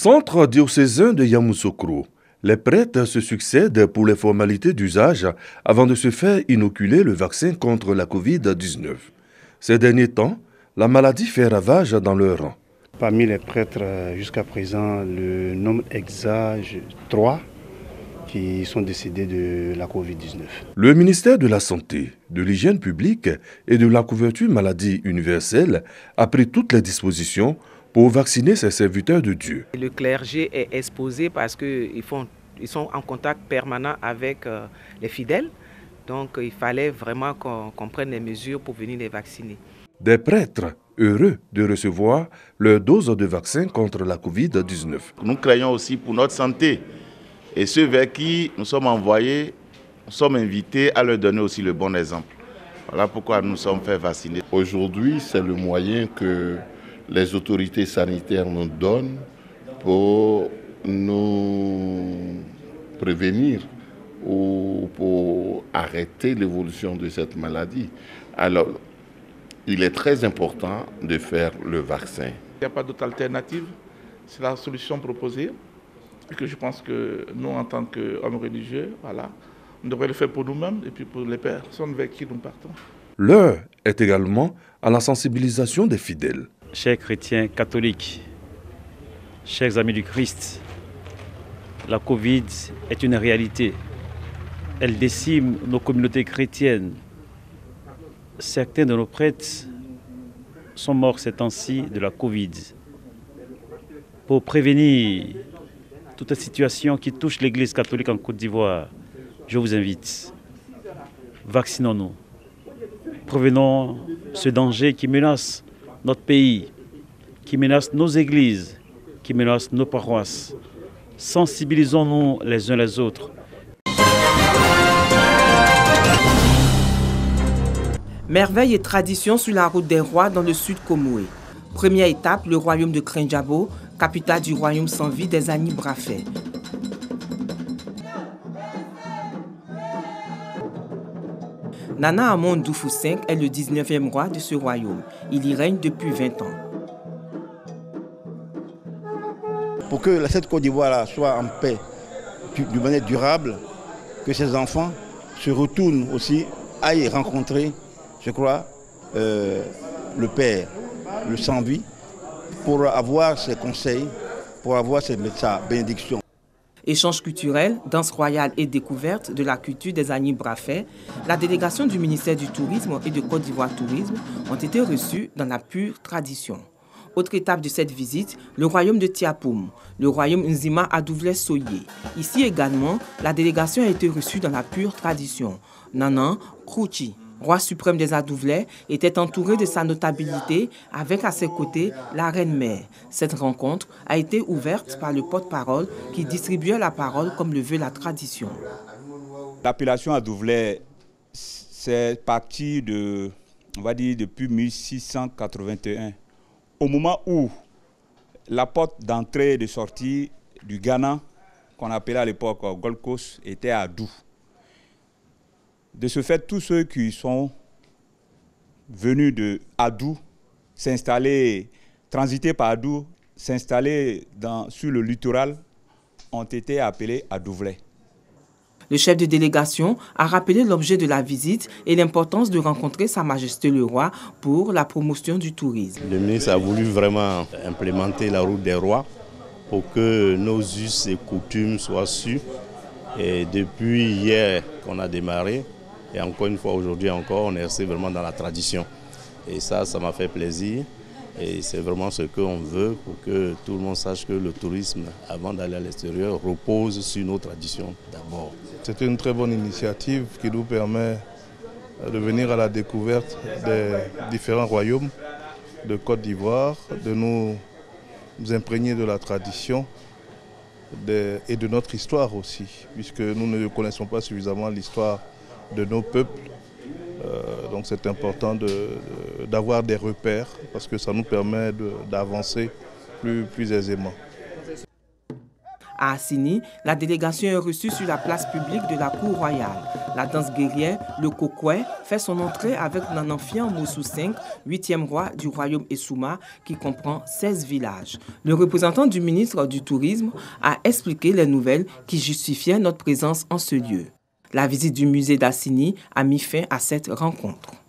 Centre diocésain de Yamoussoukro. Les prêtres se succèdent pour les formalités d'usage avant de se faire inoculer le vaccin contre la Covid-19. Ces derniers temps, la maladie fait ravage dans leur rang. Parmi les prêtres, jusqu'à présent, le nombre exact 3 qui sont décédés de la Covid-19. Le ministère de la Santé, de l'Hygiène publique et de la couverture maladie universelle a pris toutes les dispositions pour vacciner ses serviteurs de Dieu. Le clergé est exposé parce qu'ils sont en contact permanent avec les fidèles. Donc il fallait vraiment qu'on prenne les mesures pour venir les vacciner. Des prêtres heureux de recevoir leur dose de vaccin contre la Covid-19. Nous craignons aussi pour notre santé. Et ceux vers qui nous sommes envoyés, nous sommes invités à leur donner aussi le bon exemple. Voilà pourquoi nous sommes fait vacciner. Aujourd'hui, c'est le moyen que les autorités sanitaires nous donnent pour nous prévenir ou pour arrêter l'évolution de cette maladie. Alors, il est très important de faire le vaccin. Il n'y a pas d'autre alternative, c'est la solution proposée. Et que je pense que nous, en tant qu'hommes religieux, voilà, on devrait le faire pour nous-mêmes et puis pour les personnes vers qui nous partons. L'heure est également à la sensibilisation des fidèles. Chers chrétiens catholiques, chers amis du Christ, la Covid est une réalité. Elle décime nos communautés chrétiennes. Certains de nos prêtres sont morts ces temps-ci de la Covid. Pour prévenir toute situation qui touche l'Église catholique en Côte d'Ivoire, je vous invite, vaccinons-nous. Prévenons ce danger qui menace notre pays, qui menace nos églises, qui menace nos paroisses. Sensibilisons-nous les uns les autres. Merveille et tradition sur la route des rois dans le sud Komoé. Première étape, le royaume de Krenjabo, capitale du royaume sans vie des Agni Brafé. Nana Amon Doufou V est le 19e roi de ce royaume. Il y règne depuis 20 ans. Pour que cette Côte d'Ivoire soit en paix d'une manière durable, que ses enfants se retournent aussi, aillent rencontrer, je crois, le Père, le sans-vie, pour avoir ses conseils, pour avoir sa bénédiction. Échange culturel, danse royale et découverte de la culture des Agni Brafé, la délégation du ministère du Tourisme et de Côte d'Ivoire Tourisme ont été reçus dans la pure tradition. Autre étape de cette visite, le royaume de Tiapoum, le royaume Nzima Adouvlé-Soye. Ici également, la délégation a été reçue dans la pure tradition. Nanan Krouchi, roi suprême des Adouvlés, était entouré de sa notabilité avec à ses côtés la reine-mère. Cette rencontre a été ouverte par le porte-parole qui distribuait la parole comme le veut la tradition. L'appellation Adouvlé, c'est parti de, on va dire, depuis 1681. Au moment où la porte d'entrée et de sortie du Ghana, qu'on appelait à l'époque Gold Coast, était à Adou. De ce fait, tous ceux qui sont venus de Adou, s'installer, transiter par Adou, s'installer sur le littoral, ont été appelés Adouvlais. Le chef de délégation a rappelé l'objet de la visite et l'importance de rencontrer Sa Majesté le Roi pour la promotion du tourisme. Le ministre a voulu vraiment implémenter la route des rois pour que nos us et coutumes soient sus. Et depuis hier qu'on a démarré, et encore une fois aujourd'hui encore, on est resté vraiment dans la tradition. Et ça m'a fait plaisir. Et c'est vraiment ce qu'on veut pour que tout le monde sache que le tourisme, avant d'aller à l'extérieur, repose sur nos traditions d'abord. C'est une très bonne initiative qui nous permet de venir à la découverte des différents royaumes de Côte d'Ivoire, de nous imprégner de la tradition et de notre histoire aussi, puisque nous ne connaissons pas suffisamment l'histoire de nos peuples. Donc c'est important d'avoir des repères parce que ça nous permet d'avancer plus aisément. À Assini, la délégation est reçue sur la place publique de la Cour royale. La danse guerrière, le Kokwe, fait son entrée avec Nananfian Moussou V, 8e roi du royaume Essouma, qui comprend 16 villages. Le représentant du ministre du Tourisme a expliqué les nouvelles qui justifiaient notre présence en ce lieu. La visite du musée d'Assini a mis fin à cette rencontre.